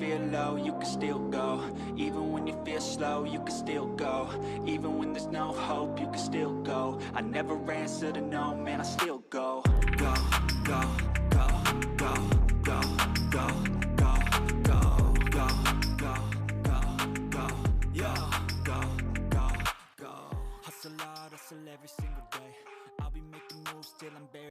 feel low, you can still go. Even when you feel slow, you can still go. Even when there's no hope, you can still go. I never answer to no, man, I still go. Go, go, go, go, go, go, go, go, go, go, go, go, yo, go, go, go. Hustle hard, hustle every single day. I'll be making moves till I'm buried.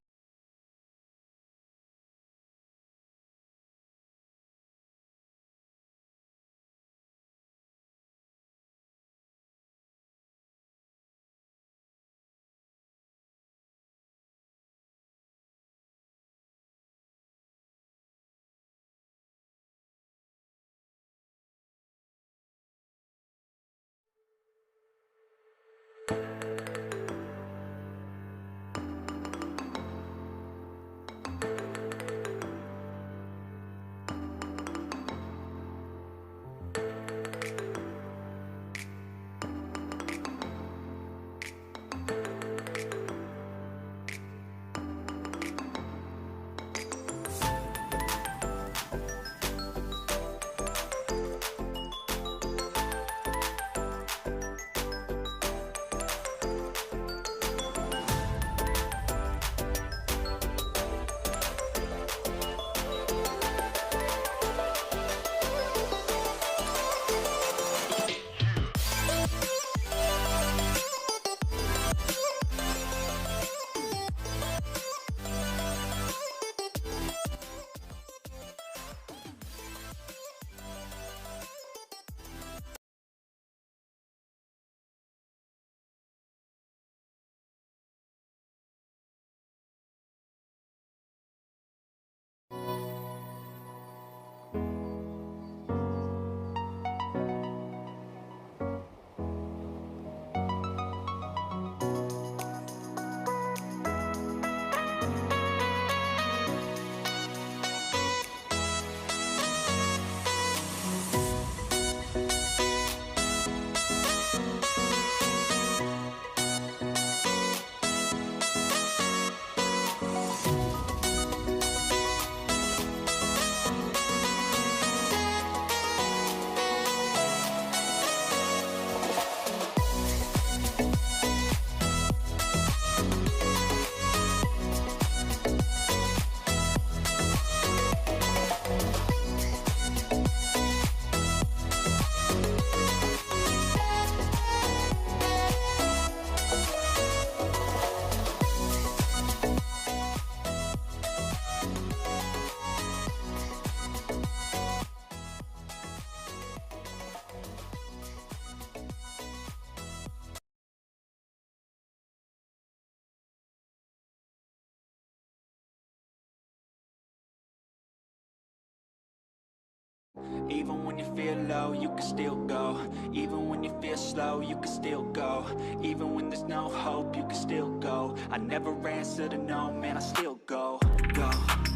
Even when you feel low, you can still go. Even when you feel slow, you can still go. Even when there's no hope, you can still go. I never answer to no, man, I still go. Go,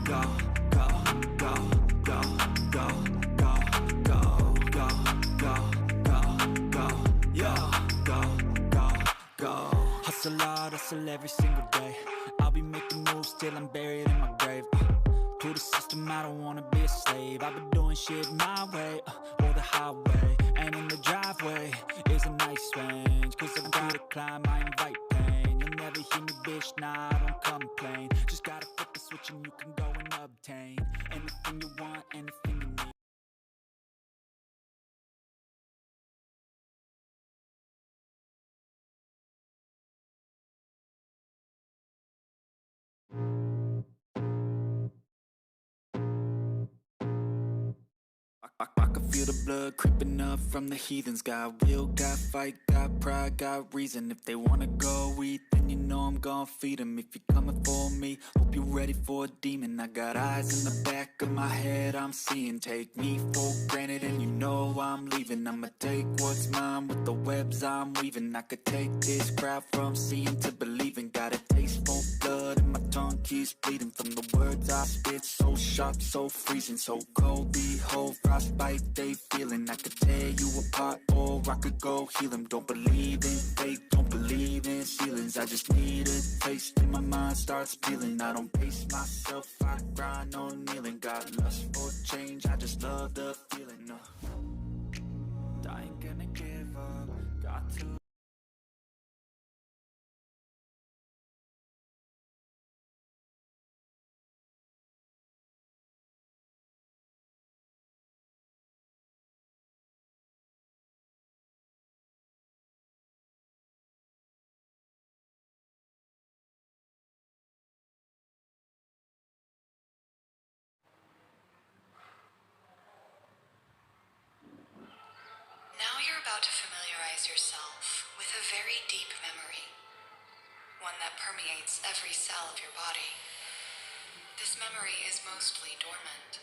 go, go, go, go, go, go, go, go, go, go, go, yo, go, go, go. Hustle hard, hustle every single day. I'll be making moves till I'm buried in my grave. To the system, I don't wanna be a slave. I've been doing shit my way, or the highway. And in the driveway is a nice range. Cause I gotta climb, I invite pain. You'll never hear me, bitch, nah, I don't complain. Just gotta flip the switch and you can go and obtain anything you want, anything you need. I can feel the blood creeping up from the heathens. Got will, got fight, got pride, got reason. If they wanna go eat, then you know I'm gonna feed them. If you're coming for me, hope you're ready for a demon. I got eyes in the back of my head, I'm seeing. Take me for granted and you know I'm leaving. I'ma take what's mine with the webs I'm weaving. I could take this crowd from seeing to believing. Got a taste for blood and my tongue keeps bleeding. From the words I spit, so sharp, so freezing. So cold, behold, frostbite they feeling. I could tear you apart or I could go heal them. Don't believe in fate, don't believe in ceilings. I just need a taste and my mind starts peeling. I don't pace myself, I grind on kneeling. Got lust for change, I just love the feeling. very deep memory, one that permeates every cell of your body. This memory is mostly dormant,